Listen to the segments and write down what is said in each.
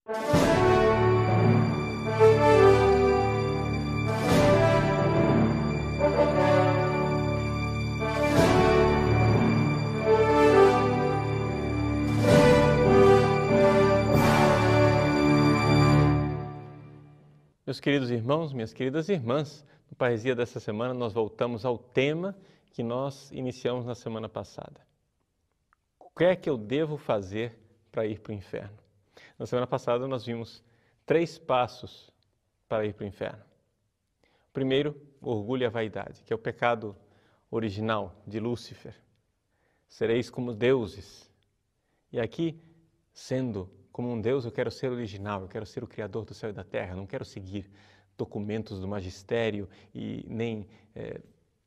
Meus queridos irmãos, minhas queridas irmãs, no Parresia dessa semana nós voltamos ao tema que nós iniciamos na semana passada. O que é que eu devo fazer para ir para o inferno? Na semana passada nós vimos 3 passos para ir para o inferno. O primeiro, o orgulho e a vaidade, que é o pecado original de Lúcifer. Sereis como deuses. E aqui, sendo como um Deus, eu quero ser original, eu quero ser o Criador do céu e da terra, não quero seguir documentos do magistério e nem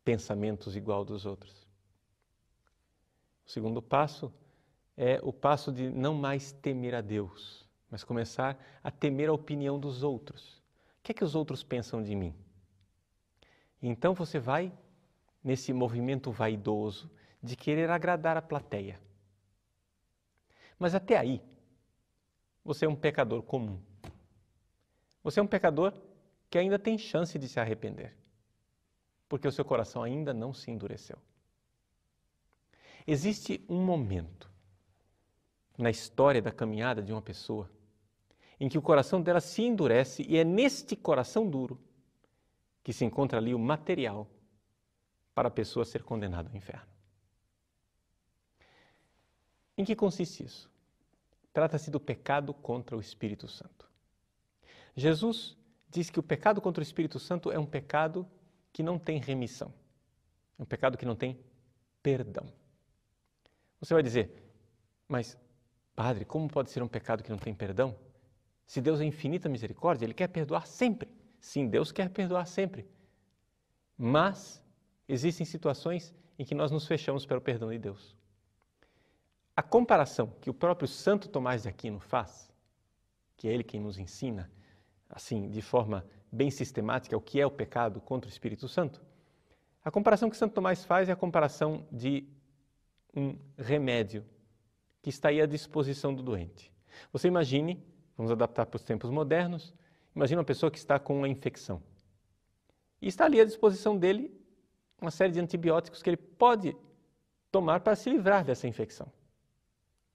pensamentos igual dos outros. O segundo passo é o passo de não mais temer a Deus, mas começar a temer a opinião dos outros. O que é que os outros pensam de mim? Então você vai nesse movimento vaidoso de querer agradar a plateia. Mas até aí, você é um pecador comum. Você é um pecador que ainda tem chance de se arrepender, porque o seu coração ainda não se endureceu. Existe um momento na história da caminhada de uma pessoa em que o coração dela se endurece e é neste coração duro que se encontra ali o material para a pessoa ser condenada ao inferno. Em que consiste isso? Trata-se do pecado contra o Espírito Santo. Jesus diz que o pecado contra o Espírito Santo é um pecado que não tem remissão. É um pecado que não tem perdão. Você vai dizer, mas, padre, como pode ser um pecado que não tem perdão? Se Deus é infinita misericórdia, Ele quer perdoar sempre. Sim, Deus quer perdoar sempre. Mas existem situações em que nós nos fechamos para o perdão de Deus. A comparação que o próprio Santo Tomás de Aquino faz, que é ele quem nos ensina, assim, de forma bem sistemática, o que é o pecado contra o Espírito Santo, a comparação que Santo Tomás faz é a comparação de um remédio que está aí à disposição do doente. Você imagine, vamos adaptar para os tempos modernos, imagine uma pessoa que está com uma infecção. E está ali à disposição dele uma série de antibióticos que ele pode tomar para se livrar dessa infecção.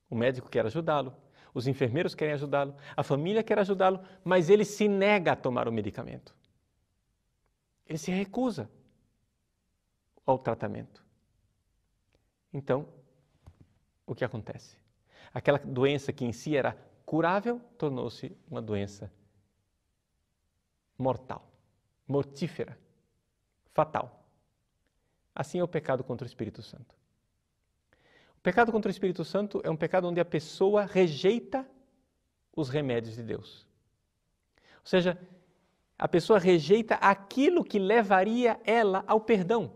O médico quer ajudá-lo, os enfermeiros querem ajudá-lo, a família quer ajudá-lo, mas ele se nega a tomar o medicamento. Ele se recusa ao tratamento. Então, o que acontece? Aquela doença que em si era curável, tornou-se uma doença mortal, mortífera, fatal. Assim é o pecado contra o Espírito Santo. O pecado contra o Espírito Santo é um pecado onde a pessoa rejeita os remédios de Deus. Ou seja, a pessoa rejeita aquilo que levaria ela ao perdão.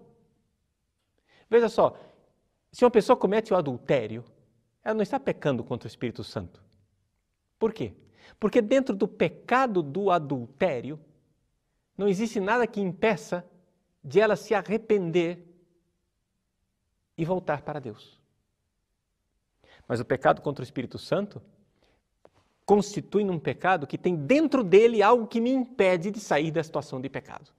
Veja só, se uma pessoa comete o adultério, ela não está pecando contra o Espírito Santo. Por quê? Porque dentro do pecado do adultério, não existe nada que impeça de ela se arrepender e voltar para Deus. Mas o pecado contra o Espírito Santo constitui um pecado que tem dentro dele algo que me impede de sair da situação de pecado.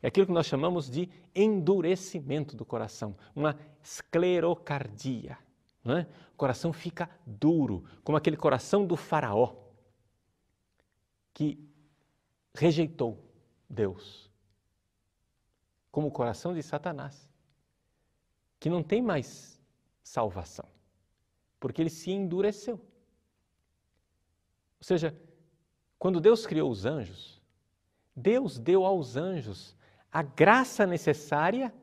É aquilo que nós chamamos de endurecimento do coração, uma esclerocardia. Não é? O coração fica duro, como aquele coração do faraó que rejeitou Deus. Como o coração de Satanás, que não tem mais salvação, porque ele se endureceu. Ou seja, quando Deus criou os anjos, Deus deu aos anjos a graça necessária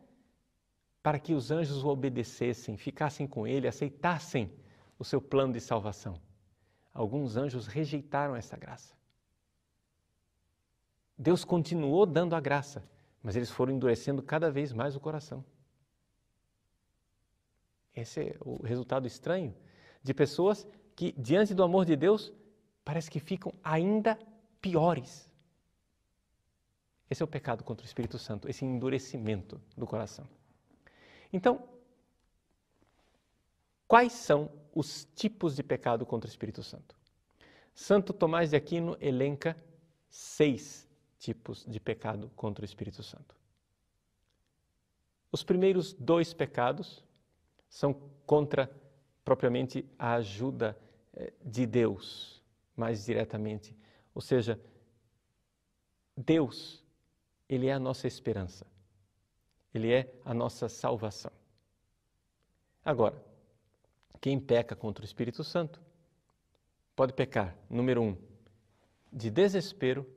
para que os anjos o obedecessem, ficassem com ele, aceitassem o seu plano de salvação. Alguns anjos rejeitaram essa graça. Deus continuou dando a graça, mas eles foram endurecendo cada vez mais o coração. Esse é o resultado estranho de pessoas que, diante do amor de Deus, parece que ficam ainda piores. Esse é o pecado contra o Espírito Santo, esse endurecimento do coração. Então, quais são os tipos de pecado contra o Espírito Santo? Santo Tomás de Aquino elenca 6 tipos de pecado contra o Espírito Santo. Os primeiros 2 pecados são contra propriamente a ajuda de Deus, mais diretamente. Ou seja, Deus, Ele é a nossa esperança. Ele é a nossa salvação. Agora, quem peca contra o Espírito Santo pode pecar, número 1, de desespero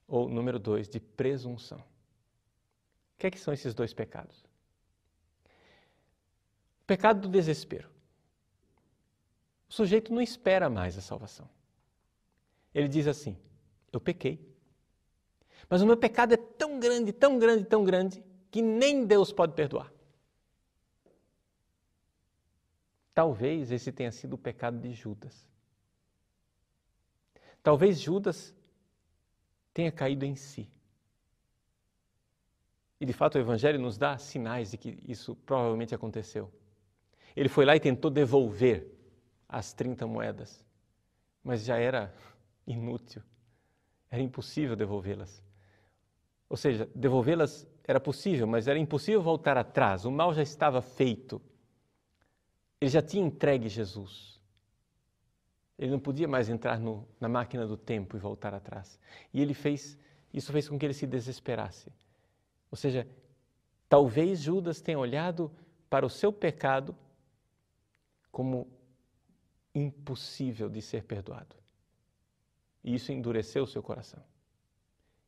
ou, número 2, de presunção. O que são esses 2 pecados? O pecado do desespero. O sujeito não espera mais a salvação. Ele diz assim, eu pequei, mas o meu pecado é tão grande, tão grande, tão grande, que nem Deus pode perdoar. Talvez esse tenha sido o pecado de Judas. Talvez Judas tenha caído em si. E de fato o Evangelho nos dá sinais de que isso provavelmente aconteceu. Ele foi lá e tentou devolver as 30 moedas, mas já era inútil, era impossível devolvê-las. Ou seja, devolvê-las era possível, mas era impossível voltar atrás, o mal já estava feito. Ele já tinha entregue Jesus. Ele não podia mais entrar na máquina do tempo e voltar atrás. E isso fez com que ele se desesperasse. Ou seja, talvez Judas tenha olhado para o seu pecado como impossível de ser perdoado. E isso endureceu o seu coração.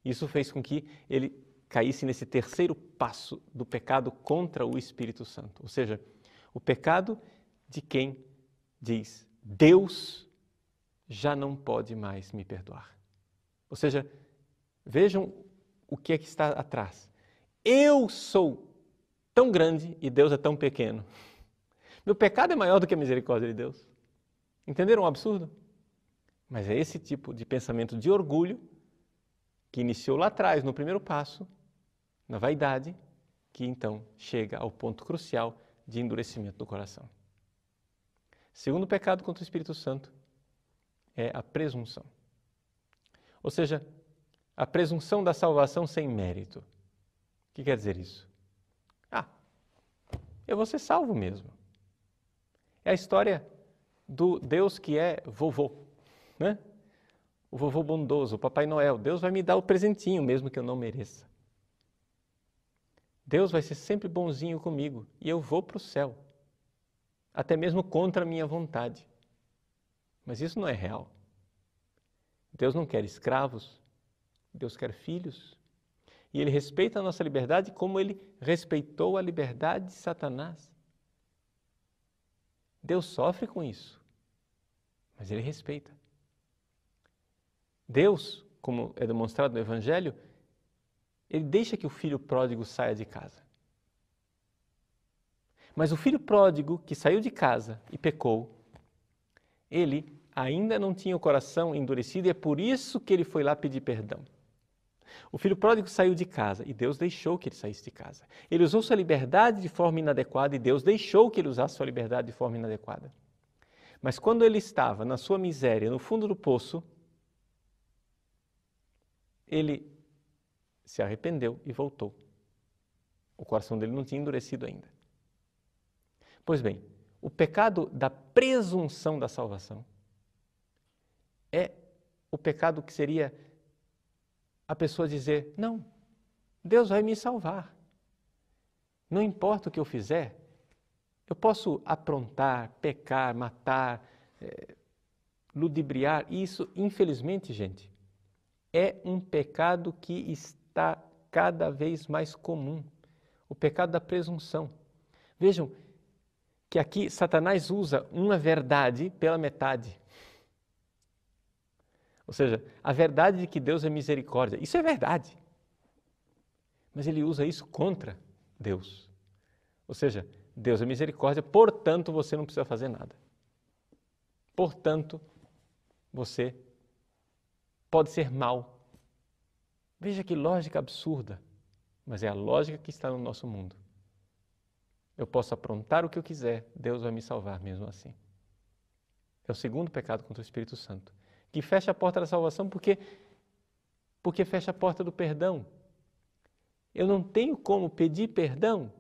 Isso fez com que ele caísse nesse terceiro passo do pecado contra o Espírito Santo. Ou seja, o pecado de quem diz, Deus já não pode mais me perdoar. Ou seja, vejam o que é que está atrás. Eu sou tão grande e Deus é tão pequeno. Meu pecado é maior do que a misericórdia de Deus. Entenderam o absurdo? Mas é esse tipo de pensamento de orgulho que iniciou lá atrás, no primeiro passo, na vaidade, que então chega ao ponto crucial de endurecimento do coração. Segundo pecado contra o Espírito Santo é a presunção. Ou seja, a presunção da salvação sem mérito. O que quer dizer isso? Eu vou ser salvo mesmo. É a história do Deus que é vovô, né? O vovô bondoso, o Papai Noel. Deus vai me dar o presentinho mesmo que eu não mereça. Deus vai ser sempre bonzinho comigo e eu vou para o céu, até mesmo contra a minha vontade. Mas isso não é real. Deus não quer escravos, Deus quer filhos. E Ele respeita a nossa liberdade como Ele respeitou a liberdade de Satanás. Deus sofre com isso, mas Ele respeita. Deus, como é demonstrado no Evangelho, Ele deixa que o filho pródigo saia de casa. Mas o filho pródigo que saiu de casa e pecou, ele ainda não tinha o coração endurecido e é por isso que ele foi lá pedir perdão. O filho pródigo saiu de casa e Deus deixou que ele saísse de casa. Ele usou sua liberdade de forma inadequada e Deus deixou que ele usasse sua liberdade de forma inadequada. Mas quando ele estava na sua miséria, no fundo do poço, ele se arrependeu e voltou. O coração dele não tinha endurecido ainda. Pois bem, o pecado da presunção da salvação é o pecado que seria a pessoa dizer, não, Deus vai me salvar. Não importa o que eu fizer, eu posso aprontar, pecar, matar, ludibriar. E isso, infelizmente, gente, é um pecado que está cada vez mais comum. O pecado da presunção. Vejam que aqui Satanás usa uma verdade pela metade. Ou seja, a verdade de que Deus é misericórdia, isso é verdade. Mas ele usa isso contra Deus. Ou seja, Deus é misericórdia, portanto você não precisa fazer nada. Portanto, você pode ser mau. Veja que lógica absurda, mas é a lógica que está no nosso mundo. Eu posso aprontar o que eu quiser, Deus vai me salvar mesmo assim. É o segundo pecado contra o Espírito Santo. que fecha a porta da salvação porque fecha a porta do perdão. Eu não tenho como pedir perdão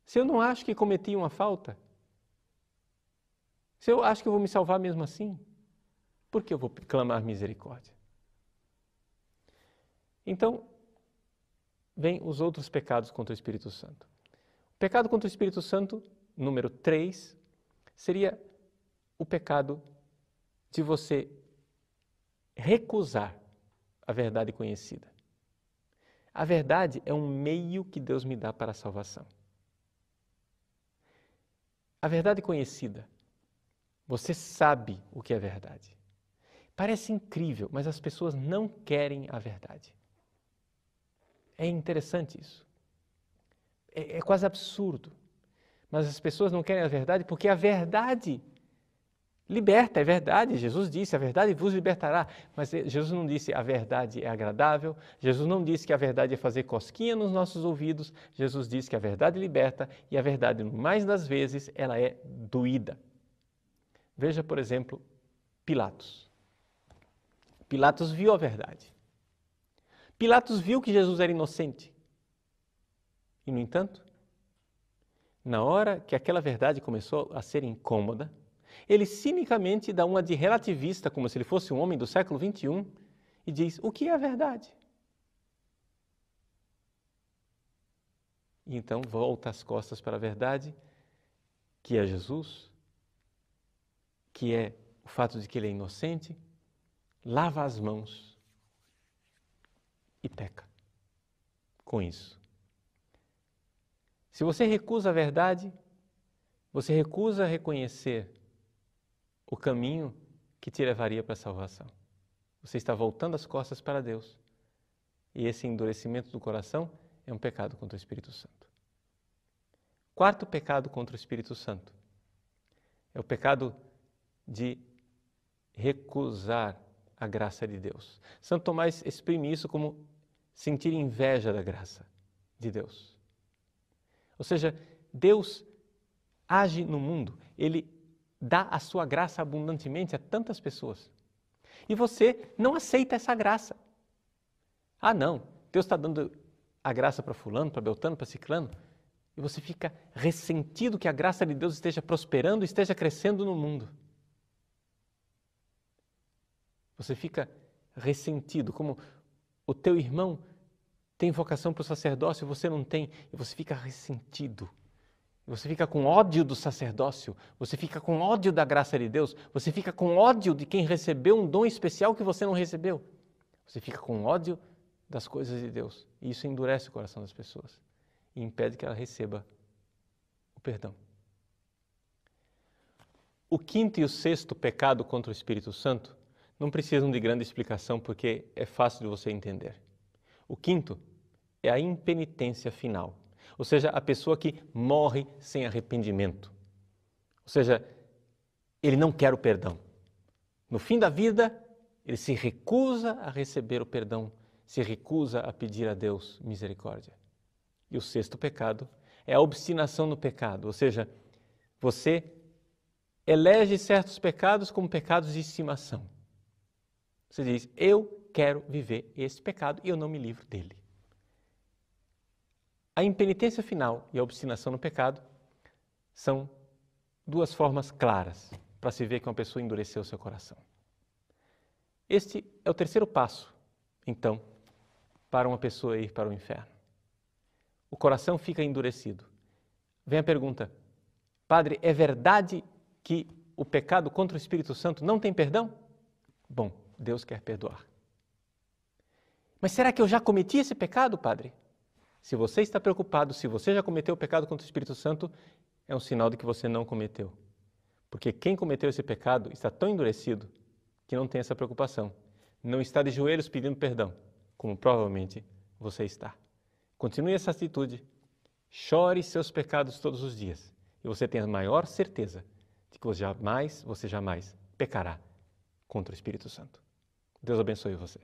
se eu não acho que cometi uma falta. Se eu acho que eu vou me salvar mesmo assim, por que eu vou clamar misericórdia? Então, vem os outros pecados contra o Espírito Santo. O pecado contra o Espírito Santo, número 3, seria o pecado de você recusar a verdade conhecida. A verdade é um meio que Deus me dá para a salvação. A verdade conhecida, você sabe o que é verdade. Parece incrível, mas as pessoas não querem a verdade. É interessante isso. É quase absurdo. Mas as pessoas não querem a verdade porque a verdade liberta, é verdade. Jesus disse, a verdade vos libertará. Mas Jesus não disse a verdade é agradável. Jesus não disse que a verdade é fazer cosquinha nos nossos ouvidos. Jesus disse que a verdade liberta e a verdade, mais das vezes, ela é doída. Veja, por exemplo, Pilatos. Pilatos viu a verdade. Pilatos viu que Jesus era inocente. E, no entanto, na hora que aquela verdade começou a ser incômoda, ele cinicamente dá uma de relativista, como se ele fosse um homem do século XXI, e diz, o que é a verdade? E então volta as costas para a verdade, que é Jesus, que é o fato de que ele é inocente, lava as mãos e peca com isso. Se você recusa a verdade, você recusa reconhecer o caminho que te levaria para a salvação. Você está voltando as costas para Deus. E esse endurecimento do coração é um pecado contra o Espírito Santo. Quarto pecado contra o Espírito Santo é o pecado de recusar a graça de Deus. Santo Tomás exprime isso como sentir inveja da graça de Deus. Ou seja, Deus age no mundo, Ele dá a sua graça abundantemente a tantas pessoas. E você não aceita essa graça. Ah, não, Deus está dando a graça para fulano, para beltrano, para ciclano, e você fica ressentido que a graça de Deus esteja prosperando, esteja crescendo no mundo. Você fica ressentido, como o teu irmão tem vocação para o sacerdócio e você não tem, e você fica ressentido. Você fica com ódio do sacerdócio, você fica com ódio da graça de Deus, você fica com ódio de quem recebeu um dom especial que você não recebeu. Você fica com ódio das coisas de Deus. E isso endurece o coração das pessoas e impede que ela receba o perdão. O quinto e o sexto pecado contra o Espírito Santo não precisam de grande explicação porque é fácil de você entender. O quinto é a impenitência final. Ou seja, a pessoa que morre sem arrependimento. Ou seja, ele não quer o perdão. No fim da vida, ele se recusa a receber o perdão, se recusa a pedir a Deus misericórdia. E o sexto pecado é a obstinação no pecado. Ou seja, você elege certos pecados como pecados de estimação. Você diz, eu quero viver esse pecado e eu não me livro dele. A impenitência final e a obstinação no pecado são duas formas claras para se ver que uma pessoa endureceu o seu coração. Este é o terceiro passo, então, para uma pessoa ir para o inferno. O coração fica endurecido. Vem a pergunta, Padre, é verdade que o pecado contra o Espírito Santo não tem perdão? Bom, Deus quer perdoar. Mas será que eu já cometi esse pecado, Padre? Se você está preocupado, se você já cometeu o pecado contra o Espírito Santo, é um sinal de que você não cometeu. Porque quem cometeu esse pecado está tão endurecido que não tem essa preocupação. Não está de joelhos pedindo perdão, como provavelmente você está. Continue essa atitude, chore seus pecados todos os dias e você tem a maior certeza de que você jamais pecará contra o Espírito Santo. Deus abençoe você.